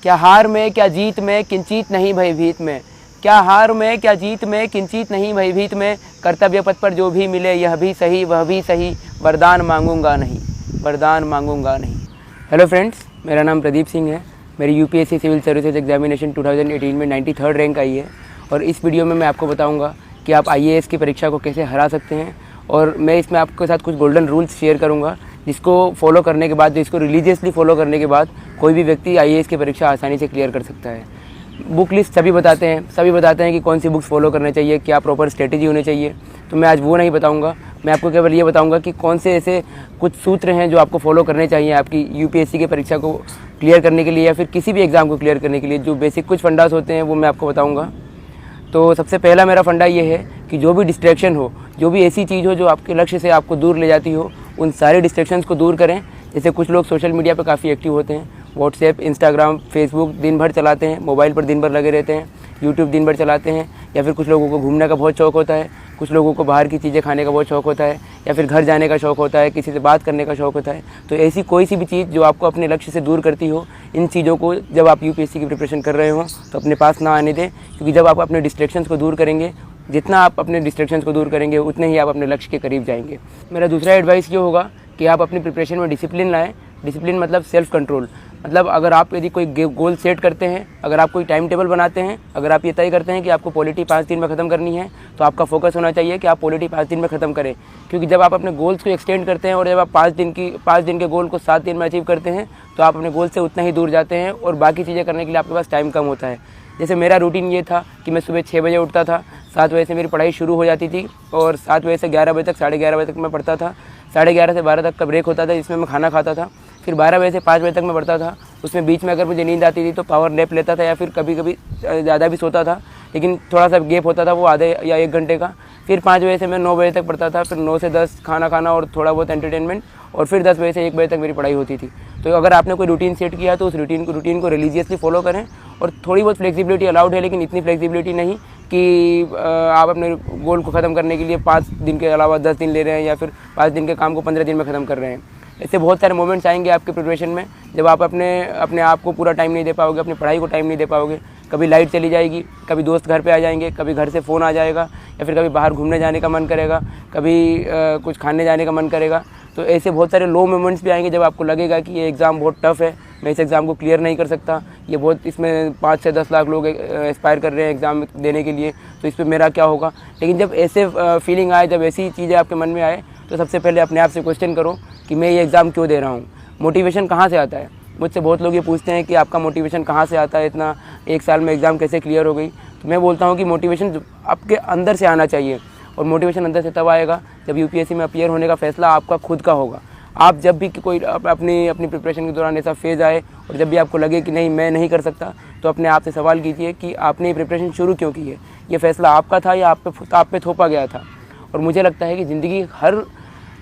क्या हार में क्या जीत में किंचित नहीं भयभीत में, क्या हार में क्या जीत में किंचित नहीं भयभीत में, कर्तव्य पथ पर जो भी मिले यह भी सही वह भी सही, वरदान मांगूंगा नहीं, वरदान मांगूंगा नहीं। हेलो फ्रेंड्स, मेरा नाम प्रदीप सिंह है। मेरी यूपीएससी सिविल सर्विसेज एग्जामिनेशन 2018 में 93rd रैंक आई है और इस वीडियो में मैं आपको बताऊंगा कि आप आईएएस की परीक्षा को कैसे हरा सकते हैं। और मैं इसमें आपके साथ कुछ गोल्डन रूल्स शेयर करूंगा जिसको फॉलो करने के बाद, जिसको रिलीजियसली फॉलो करने के बाद कोई भी व्यक्ति आईएएस की परीक्षा आसानी से क्लियर कर सकता है। बुक लिस्ट सभी बताते हैं कि कौन सी बुक्स फॉलो करने चाहिए, क्या प्रॉपर स्ट्रेटेजी होनी चाहिए। तो मैं आज वो नहीं बताऊंगा, मैं आपको केवल ये बताऊंगा कि कौन से ऐसे कुछ सूत्र हैं जो आपको फॉलो करने चाहिए आपकी यूपीएससी की परीक्षा को क्लियर करने के लिए या फिर किसी भी एग्ज़ाम को क्लियर करने के लिए। जो बेसिक कुछ फंडास होते हैं वो मैं आपको बताऊँगा। तो सबसे पहला मेरा फंडा ये है कि जो भी डिस्ट्रैक्शन हो, जो भी ऐसी चीज़ हो जो आपके लक्ष्य से आपको दूर ले जाती हो, उन सारे डिस्ट्रैक्शंस को दूर करें। जैसे कुछ लोग सोशल मीडिया पर काफ़ी एक्टिव होते हैं, व्हाट्सएप, इंस्टाग्राम, फेसबुक दिन भर चलाते हैं, मोबाइल पर दिन भर लगे रहते हैं, यूट्यूब दिन भर चलाते हैं, या फिर कुछ लोगों को घूमने का बहुत शौक़ होता है, कुछ लोगों को बाहर की चीज़ें खाने का बहुत शौक़ होता है, या फिर घर जाने का शौक़ होता है, किसी से बात करने का शौक़ होता है। तो ऐसी कोई सी भी चीज़ जो आपको अपने लक्ष्य से दूर करती हो, इन चीज़ों को जब आप यूपीएससी की प्रिपरेशन कर रहे हो तो अपने पास ना आने दें। क्योंकि जब आप अपने डिस्ट्रैक्शंस को दूर करेंगे, जितना आप अपने डिस्ट्रैक्शंस को दूर करेंगे उतने ही आप अपने लक्ष्य के करीब जाएंगे। मेरा दूसरा एडवाइस ये होगा कि आप अपनी प्रिपरेशन में डिसिप्लिन लाएँ। डिसिप्लिन मतलब सेल्फ कंट्रोल। मतलब अगर आप यदि कोई गोल सेट करते हैं, अगर आप कोई टाइम टेबल बनाते हैं, अगर आप ये तय करते हैं कि आपको पॉलिटी 5 दिन में ख़त्म करनी है, तो आपका फोकस होना चाहिए कि आप पॉलिटी 5 दिन में ख़त्म करें। क्योंकि जब आप अपने गोल्स को एक्सटेंड करते हैं और जब आप 5 दिन के गोल को 7 दिन में अचीव करते हैं, तो आप अपने गोल से उतना ही दूर जाते हैं और बाकी चीज़ें करने के लिए आपके पास टाइम कम होता है। जैसे मेरा रूटीन ये था कि मैं सुबह 6 बजे उठता था, 7 बजे से मेरी पढ़ाई शुरू हो जाती थी और 7 बजे से 11 बजे तक, 11:30 बजे तक मैं पढ़ता था। 11:30 से 12 तक का ब्रेक होता था जिसमें मैं खाना खाता था। फिर 12 बजे से 5 बजे तक मैं पढ़ता था। उसमें बीच में अगर मुझे नींद आती थी तो पावर नैप लेता था या फिर कभी कभी ज़्यादा भी सोता था, लेकिन थोड़ा सा गैप होता था वो आधे या 1 घंटे का। फिर 5 बजे से मैं 9 बजे तक पढ़ता था। फिर 9 से 10 खाना खाना और थोड़ा बहुत एंटरटेनमेंट, और फिर 10 बजे से 1 बजे तक मेरी पढ़ाई होती थी। तो अगर आपने कोई रूटीन सेट किया तो उस रूटीन को रिलीजियसली फॉलो करें। और थोड़ी बहुत फ्लेक्सिबिलिटी अलाउड है, लेकिन इतनी फ्लेक्सिबिलिटी नहीं कि आप अपने गोल को ख़त्म करने के लिए 5 दिन के अलावा 10 दिन ले रहे हैं या फिर 5 दिन के काम को 15 दिन में ख़त्म कर रहे हैं। ऐसे बहुत सारे मोमेंट्स आएंगे आपके प्रिपरेशन में जब आप अपने आप को पूरा टाइम नहीं दे पाओगे, अपनी पढ़ाई को टाइम नहीं दे पाओगे। कभी लाइट चली जाएगी, कभी दोस्त घर पे आ जाएंगे, कभी घर से फ़ोन आ जाएगा, या फिर कभी बाहर घूमने जाने का मन करेगा, कभी कुछ खाने जाने का मन करेगा। तो ऐसे बहुत सारे लो मोमेंट्स भी आएंगे जब आपको लगेगा कि ये एग्ज़ाम बहुत टफ है, मैं इस एग्ज़ाम को क्लियर नहीं कर सकता, ये बहुत, इसमें 5 से 10 लाख लोग एस्पायर कर रहे हैं एग्ज़ाम देने के लिए, तो इस पर मेरा क्या होगा। लेकिन जब ऐसे फीलिंग आए, जब ऐसी चीज़ें आपके मन में आए, तो सबसे पहले अपने आप से क्वेश्चन करो कि मैं ये एग्ज़ाम क्यों दे रहा हूँ। मोटिवेशन कहाँ से आता है। मुझसे बहुत लोग ये पूछते हैं कि आपका मोटिवेशन कहाँ से आता है, इतना 1 साल में एग्ज़ाम कैसे क्लियर हो गई। तो मैं बोलता हूँ कि मोटिवेशन आपके अंदर से आना चाहिए, और मोटिवेशन अंदर से तब आएगा जब यूपीएससी में अपीयर होने का फ़ैसला आपका खुद का होगा। आप जब भी कोई अपनी प्रिपरेशन के दौरान ऐसा फेज़ आए और जब भी आपको लगे कि नहीं मैं नहीं कर सकता, तो अपने आप से सवाल कीजिए कि आपने ये प्रिपरेशन शुरू क्यों की है। ये फ़ैसला आपका था या आप पे थोपा गया था। और मुझे लगता है कि ज़िंदगी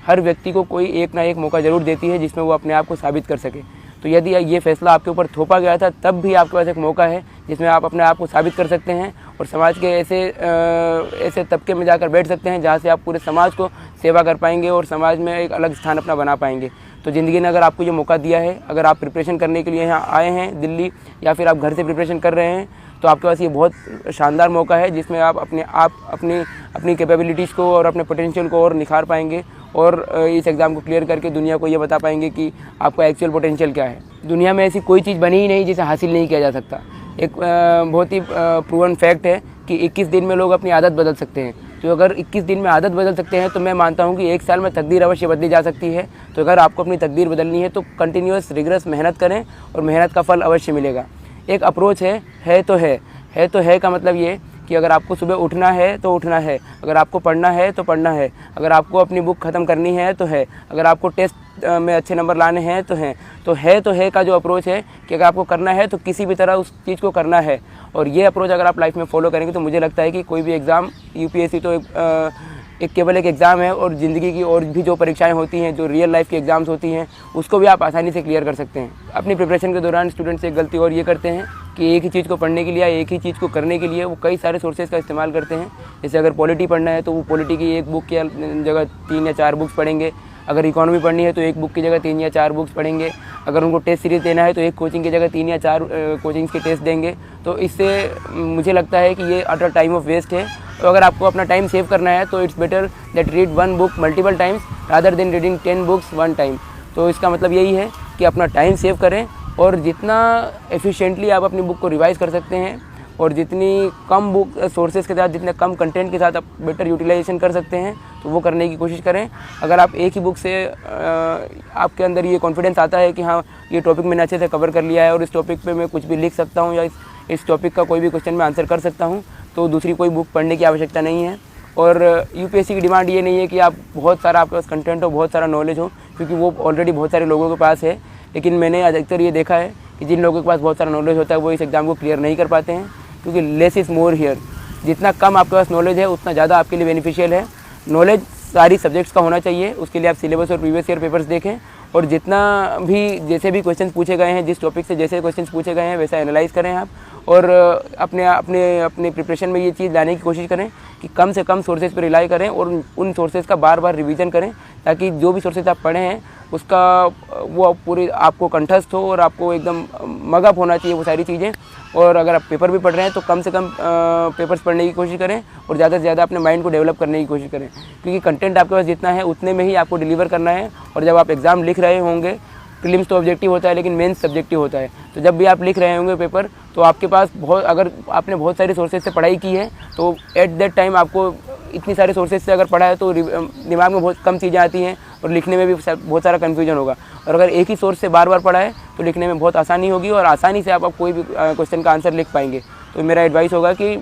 हर व्यक्ति को कोई एक ना एक मौका ज़रूर देती है जिसमें वो अपने आप को साबित कर सके। तो यदि ये फ़ैसला आपके ऊपर थोपा गया था, तब भी आपके पास एक मौका है जिसमें आप अपने आप को साबित कर सकते हैं और समाज के ऐसे तबके में जाकर बैठ सकते हैं जहाँ से आप पूरे समाज को सेवा कर पाएंगे और समाज में एक अलग स्थान अपना बना पाएंगे। तो ज़िंदगी ने अगर आपको ये मौका दिया है, अगर आप प्रिपरेशन करने के लिए यहाँ आए हैं दिल्ली, या फिर आप घर से प्रिपरेशन कर रहे हैं, तो आपके पास ये बहुत शानदार मौका है जिसमें आप अपनी कैपेबिलिटीज़ को और अपने पोटेंशियल को और निखार पाएंगे और इस एग्ज़ाम को क्लियर करके दुनिया को ये बता पाएंगे कि आपका एक्चुअल पोटेंशियल क्या है। दुनिया में ऐसी कोई चीज़ बनी ही नहीं जिसे हासिल नहीं किया जा सकता। एक बहुत ही प्रूवन फैक्ट है कि 21 दिन में लोग अपनी आदत बदल सकते हैं। तो अगर 21 दिन में आदत बदल सकते हैं, तो मैं मानता हूँ कि 1 साल में तकदीर अवश्य बदली जा सकती है। तो अगर आपको अपनी तकदीर बदलनी है तो कंटिन्यूअस रिगरस मेहनत करें और मेहनत का फल अवश्य मिलेगा। एक अप्रोच है तो है का मतलब ये कि अगर आपको सुबह उठना है तो उठना है, अगर आपको पढ़ना है तो पढ़ना है, अगर आपको अपनी बुक ख़त्म करनी है तो है, अगर आपको टेस्ट में अच्छे नंबर लाने हैं तो है का जो अप्रोच है कि अगर आपको करना है तो किसी भी तरह उस चीज़ को करना है। और ये अप्रोच अगर आप लाइफ में फॉलो करेंगे तो मुझे लगता है कि कोई भी एग्ज़ाम, यूपीएससी तो केवल एक एग्ज़ाम है, और ज़िंदगी की और भी जो परीक्षाएं होती हैं, जो रियल लाइफ की एग्ज़ाम्स होती हैं, उसको भी आप आसानी से क्लियर कर सकते हैं। अपनी प्रिपरेशन के दौरान स्टूडेंट्स एक गलती और ये करते हैं कि एक ही चीज़ को पढ़ने के लिए, एक ही चीज़ को करने के लिए वो कई सारे सोर्सेज का इस्तेमाल करते हैं। जैसे अगर पॉलिटी पढ़ना है तो वो पॉलिटी की एक बुक की जगह 3 या 4 बुक्स पढ़ेंगे। अगर इकोनॉमी पढ़नी है तो एक बुक की जगह 3 या 4 बुक्स पढ़ेंगे। अगर उनको टेस्ट सीरीज़ देना है तो एक कोचिंग की जगह 3 या 4 कोचिंग्स के टेस्ट देंगे। तो इससे मुझे लगता है कि ये अटर टाइम ऑफ वेस्ट है। तो अगर आपको अपना टाइम सेव करना है तो it's better that read 1 book multiple times rather than reading 10 books 1 time. तो इसका मतलब यही है कि अपना टाइम सेव करें और जितना एफिशिएंटली आप अपनी बुक को रिवाइज़ कर सकते हैं और जितनी कम बुक सोर्सेज के साथ, जितने कम कंटेंट के साथ आप बेटर यूटिलाइजेशन कर सकते हैं तो वो करने की कोशिश करें। अगर आप एक ही बुक से आपके अंदर ये कॉन्फिडेंस आता है कि हाँ ये टॉपिक मैंने अच्छे से कवर कर लिया है और इस टॉपिक पे मैं कुछ भी लिख सकता हूँ या इस टॉपिक का कोई भी क्वेश्चन मैं आंसर कर सकता हूँ, तो दूसरी कोई बुक पढ़ने की आवश्यकता नहीं है। और यूपीएससी की डिमांड ये नहीं है कि आप बहुत सारा आपके पास कंटेंट हो, बहुत सारा नॉलेज हो, क्योंकि वो ऑलरेडी बहुत सारे लोगों के पास है। लेकिन मैंने अधिकतर ये देखा है कि जिन लोगों के पास बहुत सारा नॉलेज होता है वो इस एग्ज़ाम को क्लियर नहीं कर पाते हैं, क्योंकि लेस इज़ मोर हियर। जितना कम आपके पास नॉलेज है उतना ज़्यादा आपके लिए बेनिफिशियल है। नॉलेज सारी सब्जेक्ट्स का होना चाहिए, उसके लिए आप सिलेबस और प्रीवियस ईयर पेपर्स देखें और जितना भी जैसे भी क्वेश्चन पूछे गए हैं, जिस टॉपिक से जैसे क्वेश्चन पूछे गए हैं वैसा एनालाइज करें आप और अपने प्रिपरेशन में ये चीज़ लाने की कोशिश करें कि कम से कम सोर्सेज पर रिलाई करें और उन सोर्सेज का बार बार रिवीजन करें, ताकि जो भी सोर्सेज आप पढ़े हैं उसका वो पूरी आपको कंठस्थ हो और आपको एकदम मगअप होना चाहिए वो सारी चीज़ें। और अगर आप पेपर भी पढ़ रहे हैं तो कम से कम पेपर्स पढ़ने की कोशिश करें और ज़्यादा से ज़्यादा अपने माइंड को डेवलप करने की कोशिश करें, क्योंकि कंटेंट आपके पास जितना है उतने में ही आपको डिलीवर करना है। और जब आप एग्ज़ाम लिख रहे होंगे, प्रीलिम्स तो ऑब्जेक्टिव होता है लेकिन मेंस सब्जेक्टिव होता है, तो जब भी आप लिख रहे होंगे पेपर तो आपके पास अगर आपने बहुत सारे सोर्सेज से पढ़ाई की है तो एट दैट टाइम आपको इतनी सारे सोर्सेज से अगर पढ़ा है तो दिमाग में बहुत कम चीज़ें आती हैं और लिखने में भी बहुत सारा कन्फ्यूजन होगा। और अगर एक ही सोर्स से बार बार पढ़ा है तो लिखने में बहुत आसानी होगी और आसानी से आप कोई भी क्वेश्चन का आंसर लिख पाएंगे। तो मेरा एडवाइस होगा कि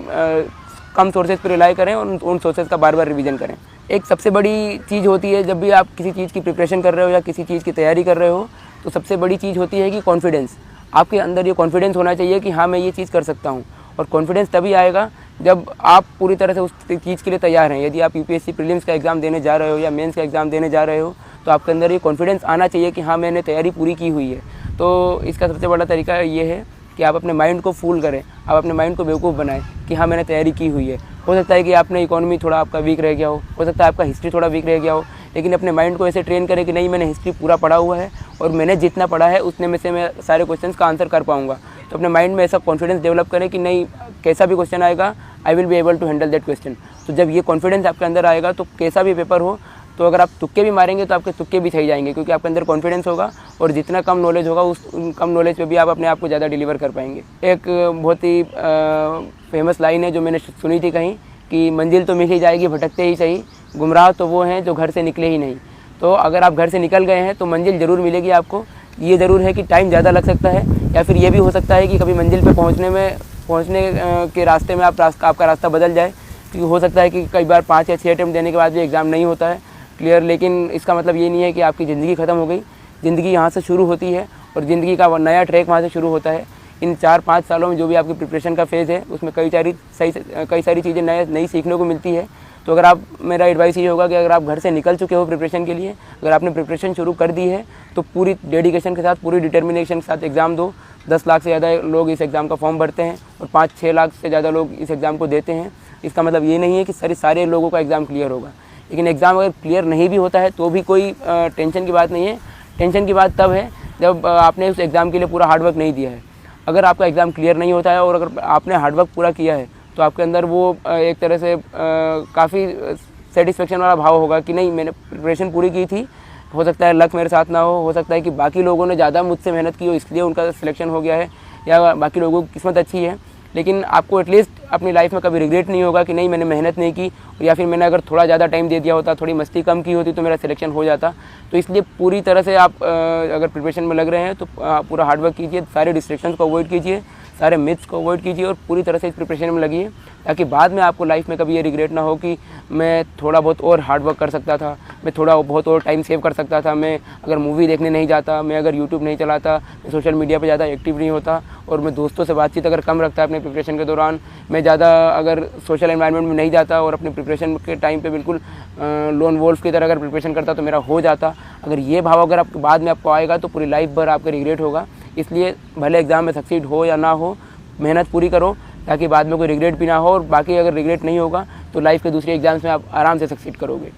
कम सोर्सेज पर रिलाई करें और उन सोर्सेज का बार बार रिवीजन करें। एक सबसे बड़ी चीज़ होती है जब भी आप किसी चीज़ की प्रिपरेशन कर रहे हो या किसी चीज़ की तैयारी कर रहे हो, तो सबसे बड़ी चीज़ होती है कि कॉन्फिडेंस। आपके अंदर ये कॉन्फिडेंस होना चाहिए कि हाँ मैं ये चीज़ कर सकता हूँ। और कॉन्फिडेंस तभी आएगा जब आप पूरी तरह से उस चीज़ के लिए तैयार हैं। यदि आप यूपीएससी प्रीलिम्स का एग्ज़ाम देने जा रहे हो या मेंस का एग्ज़ाम देने जा रहे हो तो आपके अंदर ये कॉन्फिडेंस आना चाहिए कि हाँ मैंने तैयारी पूरी की हुई है। तो इसका सबसे बड़ा तरीका ये है कि आप अपने माइंड को फूल करें, आप अपने माइंड को बेवकूफ़ बनाएं कि हाँ मैंने तैयारी की हुई है। हो सकता है कि आपने इकोनॉमी थोड़ा आपका वीक रह गया हो सकता है आपका हिस्ट्री थोड़ा वीक रह गया हो, लेकिन अपने माइंड को ऐसे ट्रेन करें कि नहीं मैंने हिस्ट्री पूरा पढ़ा हुआ है और मैंने जितना पढ़ा है उतने में से मैं सारे क्वेश्चंस का आंसर कर पाऊंगा। तो अपने माइंड में ऐसा कॉन्फिडेंस डेवलप करें कि नहीं कैसा भी क्वेश्चन आएगा I will be able to handle that question. तो जब ये कॉन्फिडेंस आपके अंदर आएगा तो कैसा भी पेपर हो, तो अगर आप तुक्के भी मारेंगे तो आपके तुक्के भी सही जाएंगे, क्योंकि आपके अंदर कॉन्फिडेंस होगा और जितना कम नॉलेज होगा उस कम नॉलेज पे भी आप अपने आप को ज़्यादा डिलीवर कर पाएंगे। एक बहुत ही फेमस लाइन है जो मैंने सुनी थी कहीं कि मंजिल तो मिल ही जाएगी भटकते ही सही, गुमराह तो वो हैं जो घर से निकले ही नहीं। तो अगर आप घर से निकल गए हैं तो मंजिल ज़रूर मिलेगी आपको। ये ज़रूर है कि टाइम ज़्यादा लग सकता है या फिर ये भी हो सकता है कि कभी मंजिल पे पहुंचने के रास्ते में आपका रास्ता बदल जाए, क्योंकि हो सकता है कि कई बार 5 या 6 अटैम्प्ट देने के बाद भी एग्ज़ाम नहीं होता है क्लियर। लेकिन इसका मतलब ये नहीं है कि आपकी ज़िंदगी ख़त्म हो गई। ज़िंदगी यहाँ से शुरू होती है और ज़िंदगी का नया ट्रैक वहाँ से शुरू होता है। इन 4-5 सालों में जो भी आपकी प्रिपरेशन का फेज़ है उसमें कई सारी चीज़ें नई सीखने को मिलती है। तो अगर मेरा एडवाइस ये होगा कि अगर आप घर से निकल चुके हो प्रिपरेशन के लिए, अगर आपने प्रिपरेशन शुरू कर दी है तो पूरी डेडिकेशन के साथ, पूरी डिटर्मिनेशन के साथ एग्ज़ाम दो। 10 लाख से ज़्यादा लोग इस एग्ज़ाम का फॉर्म भरते हैं और 5-6 लाख से ज़्यादा लोग इस एग्ज़ाम को देते हैं। इसका मतलब ये नहीं है कि सारे लोगों का एग्ज़ाम क्लियर होगा, लेकिन एग्ज़ाम अगर क्लियर नहीं भी होता है तो भी कोई टेंशन की बात नहीं है। टेंशन की बात तब है जब आपने उस एग्ज़ाम के लिए पूरा हार्डवर्क नहीं दिया है। अगर आपका एग्ज़ाम क्लियर नहीं होता है और अगर आपने हार्डवर्क पूरा किया है तो आपके अंदर वो एक तरह से काफ़ी सेटिस्फेक्शन वाला भाव होगा कि नहीं मैंने प्रिपरेशन पूरी की थी। हो सकता है लक मेरे साथ ना हो सकता है कि बाकी लोगों ने ज़्यादा मुझसे मेहनत की हो इसलिए उनका सिलेक्शन हो गया है, या बाकी लोगों की किस्मत अच्छी है। लेकिन आपको एटलीस्ट अपनी लाइफ में कभी रिग्रेट नहीं होगा कि नहीं मैंने मेहनत नहीं की, या फिर मैंने अगर थोड़ा ज़्यादा टाइम दे दिया होता, थोड़ी मस्ती कम की होती तो मेरा सिलेक्शन हो जाता। तो इसलिए पूरी तरह से आप अगर प्रिपरेशन में लग रहे हैं तो पूरा हार्डवर्क कीजिए, सारे डिस्ट्रैक्शंस को अवॉइड कीजिए, सारे मिथ्स को अवॉइड कीजिए और पूरी तरह से इस प्रिपरेशन में लगिए, ताकि बाद में आपको लाइफ में कभी ये रिग्रेट ना हो कि मैं थोड़ा बहुत और हार्ड वर्क कर सकता था, मैं थोड़ा बहुत और टाइम सेव कर सकता था, मैं अगर मूवी देखने नहीं जाता, मैं अगर यूट्यूब नहीं चलाता, मैं सोशल मीडिया पे ज़्यादा एक्टिव नहीं होता और मैं दोस्तों से बातचीत अगर कम रखता अपने प्रिपरेशन के दौरान, मैं ज़्यादा अगर सोशल एनवायरनमेंट में नहीं जाता और अपने प्रिपरेशन के टाइम पे बिल्कुल लोन वोल्फ की तरह अगर प्रिपरेशन करता तो मेरा हो जाता। अगर ये भाव अगर आपके बाद में आपको आएगा तो पूरी लाइफ भर आपका रिग्रेट होगा। इसलिए भले एग्ज़ाम में सक्सीड हो या ना हो, मेहनत पूरी करो ताकि बाद में कोई रिग्रेट भी ना हो, और बाकी अगर रिग्रेट नहीं होगा तो लाइफ के दूसरे एग्जाम्स में आप आराम से सक्सीड करोगे।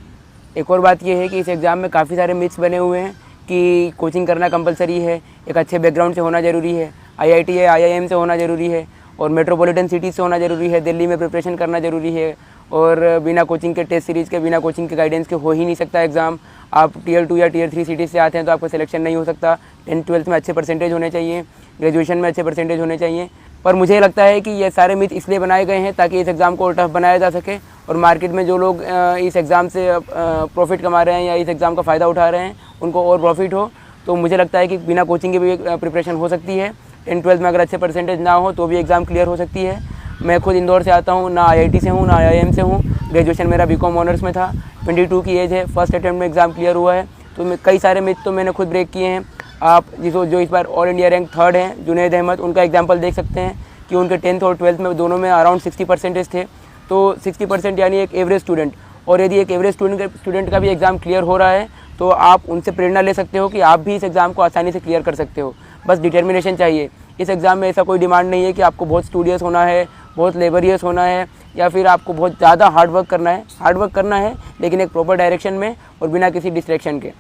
एक और बात ये है कि इस एग्ज़ाम में काफ़ी सारे मिथ्स बने हुए हैं कि कोचिंग करना कंपलसरी है, एक अच्छे बैकग्राउंड से होना ज़रूरी है, IIT है IIM से होना ज़रूरी है और मेट्रोपॉलिटन सिटी से होना ज़रूरी है, दिल्ली में प्रिपरेशन करना ज़रूरी है और बिना कोचिंग के टेस्ट सीरीज़ के, बिना कोचिंग के गाइडेंस के हो ही नहीं सकता एग्ज़ाम। आप Tier 2 या Tier 3 सिटीज़ से आते हैं तो आपका सिलेक्शन नहीं हो सकता। 10th-12th में अच्छे परसेंटेज होने चाहिए, ग्रेजुएशन में अच्छे परसेंटेज होने चाहिए। पर मुझे लगता है कि ये सारे मिथ इसलिए बनाए गए हैं ताकि इस एग्ज़ाम को और टफ बनाया जा सके और मार्केट में जो लोग इस एग्ज़ाम से प्रॉफिट कमा रहे हैं या इस एग्ज़ाम का फ़ायदा उठा रहे हैं उनको और प्रॉफिट हो। तो मुझे लगता है कि बिना कोचिंग के भी प्रिपरेशन हो सकती है। 10th-12th में अगर अच्छे परसेंटेज ना हो तो भी एग्ज़ाम क्लियर हो सकती है। मैं खुद इंदौर से आता हूँ, ना IIT से हूँ ना IIM से हूँ। ग्रेजुएशन मेरा BCom ऑनर्स में था। 22 की एज है, फर्स्ट अटैम्प्ट में एग्ज़ाम क्लियर हुआ है। तो कई सारे मिथ तो मैंने खुद ब्रेक किए हैं। आप जो इस बार ऑल इंडिया रैंक 3rd हैं, जुनैद अहमद, उनका एग्जाम्पल देख सकते हैं कि उनके 10th और 12th में दोनों में अराउंड 60% थे। तो 60% यानी एक एवरेज स्टूडेंट। और यदि एक एवरेज स्टूडेंट का भी एग्ज़ाम क्लियर हो रहा है तो आप उनसे प्रेरणा ले सकते हो कि आप भी इस एग्ज़ाम को आसानी से क्लियर कर सकते हो। बस डिटर्मिनेशन चाहिए। इस एग्ज़ाम में ऐसा कोई डिमांड नहीं है कि आपको बहुत स्टूडियस होना है, बहुत लेबरियस होना है या फिर आपको बहुत ज़्यादा हार्ड वर्क करना है। हार्ड वर्क करना है लेकिन एक प्रॉपर डायरेक्शन में और बिना किसी डिस्ट्रैक्शन के।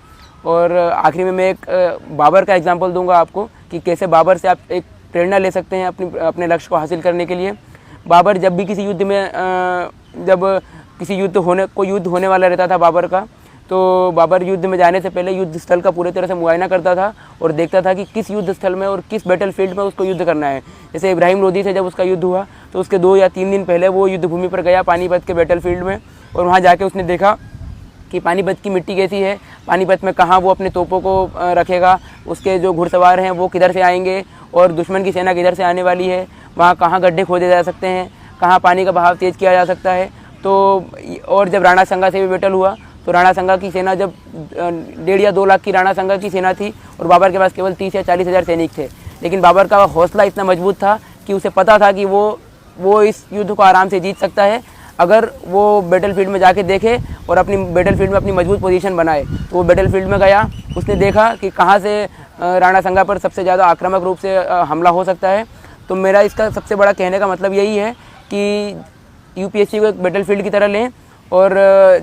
और आखिरी में मैं एक बाबर का एग्जांपल दूंगा आपको कि कैसे बाबर से आप एक प्रेरणा ले सकते हैं अपने लक्ष्य को हासिल करने के लिए। बाबर जब भी किसी युद्ध में जब किसी युद्ध होने वाला रहता था बाबर का, तो बाबर युद्ध में जाने से पहले युद्ध स्थल का पूरी तरह से मुआयना करता था और देखता था कि किस युद्ध स्थल में और किस बैटल फील्ड में उसको युद्ध करना है। जैसे इब्राहिम लोदी से जब उसका युद्ध हुआ तो उसके 2 या 3 दिन पहले वो युद्ध भूमि पर गया पानीपत के बैटल फील्ड में और वहाँ जाके उसने देखा कि पानीपत की मिट्टी कैसी है, पानीपत में कहाँ वो अपने तोपों को रखेगा, उसके जो घुड़सवार हैं वो किधर से आएंगे और दुश्मन की सेना किधर से आने वाली है, वहाँ कहाँ गड्ढे खोदे जा सकते हैं, कहाँ पानी का बहाव तेज़ किया जा सकता है। तो और जब राणा संगा से भी बैटल हुआ तो राणा संगा की सेना जब 1.5 या 2 लाख की राणा संगा की सेना थी और बाबर के पास केवल 30 या 40 हज़ार सैनिक थे, लेकिन बाबर का हौसला इतना मजबूत था कि उसे पता था कि वो इस युद्ध को आराम से जीत सकता है अगर वो बैटल फील्ड में जाके देखे और अपनी बैटल फील्ड में अपनी मजबूत पोजीशन बनाए। तो वो बैटल फील्ड में गया, उसने देखा कि कहाँ से राणा संगा पर सबसे ज़्यादा आक्रामक रूप से हमला हो सकता है। तो मेरा इसका सबसे बड़ा कहने का मतलब यही है कि UPSC को एक बैटल फील्ड की तरह लें और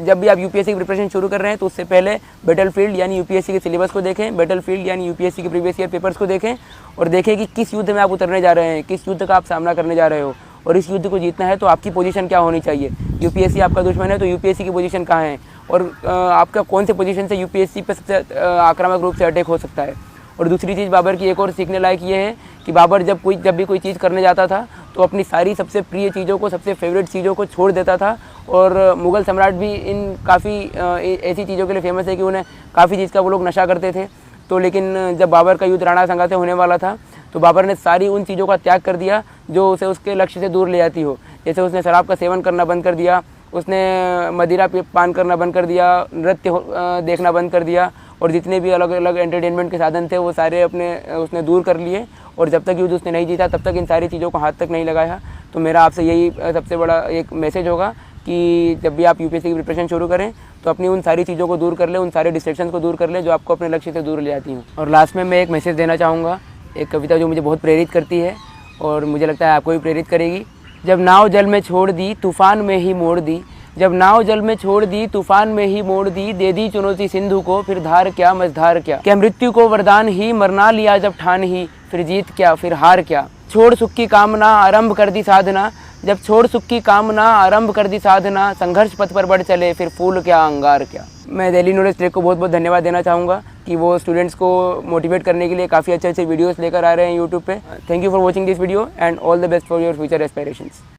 जब भी आप UPSC की प्रिपरेशन शुरू कर रहे हैं तो उससे पहले बैटल फील्ड यानी UPSC के सिलेबस को देखें, बैटल फील्ड यानी UPSC के प्रीवियस ईयर पेपर्स को देखें और देखें कि किस युद्ध में आप उतरने जा रहे हैं, किस युद्ध का आप सामना करने जा रहे हो और इस युद्ध को जीतना है तो आपकी पोजीशन क्या होनी चाहिए। UPSC आपका दुश्मन है तो UPSC की पोजीशन कहाँ है और आपका कौन से पोजीशन से UPSC पर सबसे आक्रामक रूप से अटैक हो सकता है। और दूसरी चीज़ बाबर की एक और सीखने लायक ये है कि बाबर जब भी कोई चीज़ करने जाता था तो अपनी सारी सबसे प्रिय चीज़ों को, सबसे फेवरेट चीज़ों को छोड़ देता था। और मुग़ल सम्राट भी इन काफ़ी ऐसी चीज़ों के लिए फेमस है कि उन्हें काफ़ी चीज़ का वो लोग नशा करते थे। तो लेकिन जब बाबर का युद्ध राणा संगा से होने वाला था तो बाबर ने सारी उन चीज़ों का त्याग कर दिया जो उसे उसके लक्ष्य से दूर ले जाती हो। जैसे उसने शराब का सेवन करना बंद कर दिया, उसने मदिरा पान करना बंद कर दिया, नृत्य देखना बंद कर दिया और जितने भी अलग अलग एंटरटेनमेंट के साधन थे वो सारे उसने दूर कर लिए। और जब तक युद्ध उसने नहीं जीता तब तक इन सारी चीज़ों को हाथ तक नहीं लगाया। तो मेरा आपसे यही सबसे बड़ा एक मैसेज होगा कि जब भी आप UPSC की प्रिपरेशन शुरू करें तो अपनी उन सारी चीज़ों को दूर कर लें, उन सारे डिस्ट्रैक्शंस को दूर कर लें जो आपको अपने लक्ष्य से दूर ले जाती हैं। और लास्ट में मैं एक मैसेज देना चाहूँगा, एक कविता जो मुझे बहुत प्रेरित करती है और मुझे लगता है आपको भी प्रेरित करेगी। जब नाव जल में छोड़ दी तूफ़ान में ही मोड़ दी, जब नाव जल में छोड़ दी तूफ़ान में ही मोड़ दी, दे दी चुनौती सिंधु को फिर धार क्या मझधार क्या मृत्यु को वरदान ही मरना लिया जब ठान ही, फिर जीत क्या फिर हार क्या। छोड़ सुख की कामना आरंभ कर दी साधना, जब छोड़ सुख की कामना आरंभ कर दी साधना, संघर्ष पथ पर बढ़ चले फिर फूल क्या अंगार क्या। मैं दिल्ली नॉलेज ट्रैक को बहुत बहुत धन्यवाद देना चाहूँगा कि वो स्टूडेंट्स को मोटिवेट करने के लिए काफ़ी अच्छे अच्छे वीडियोस लेकर आ रहे हैं यूट्यूब पे। Thank you for watching this video and all the best for your future aspirations.